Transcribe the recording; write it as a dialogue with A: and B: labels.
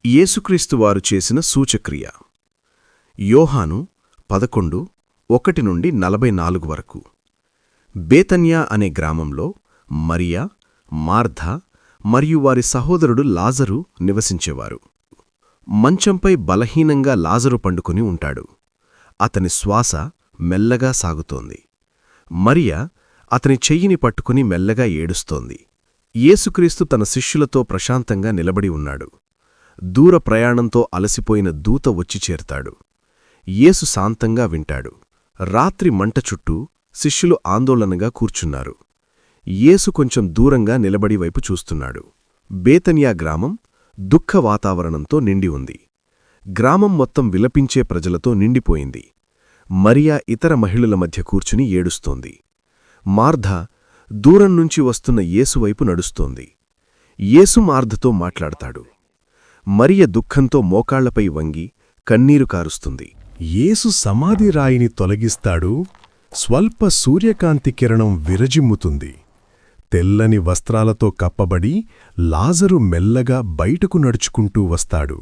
A: యేసుక్రీస్తువారు చేసిన సూచక్రియ. యోహాను 11:1-44 వరకు. బేతన్యా అనే గ్రామంలో మరియా, మార్ధా మరియు వారి సహోదరుడు లాజరు నివసించేవారు. మంచంపై బలహీనంగా లాజరు పండుకొని ఉంటాడు. అతని శ్వాస మెల్లగా సాగుతోంది. మరియ అతని చెయ్యిని పట్టుకుని మెల్లగా ఏడుస్తోంది. యేసుక్రీస్తు తన శిష్యులతో ప్రశాంతంగా నిలబడి ఉన్నాడు. దూర ప్రయాణంతో అలసిపోయిన దూత వచ్చి చేరతాడు. యేసు శాంతంగా వింటాడు. రాత్రి మంట చుట్టూ శిష్యులు ఆందోళనగా కూర్చున్నారు. యేసు కొంచెం దూరంగా నిలబడి వైపు చూస్తున్నాడు. బేతనియా గ్రామం దుఃఖ వాతావరణంతో నిండి ఉంది. గ్రామం మొత్తం విలపించే ప్రజలతో నిండిపోయింది. మరియా ఇతర మహిళల మధ్య కూర్చుని ఏడుస్తోంది. మార్ధా దూరం నుంచి వస్తున్న యేసువైపు నడుస్తోంది. యేసు మార్ధతో మాట్లాడతాడు. మరియ దుఃఖంతో మోకాళ్లపై వంగి కన్నీరు కారుస్తుంది.
B: యేసు సమాధి రాయిని తొలగిస్తాడు. స్వల్ప సూర్యకాంతి కిరణం విరజిమ్ముతుంది. తెల్లని వస్త్రాలతో కప్పబడి లాజరు మెల్లగా బయటకు నడుచుకుంటూ వస్తాడు.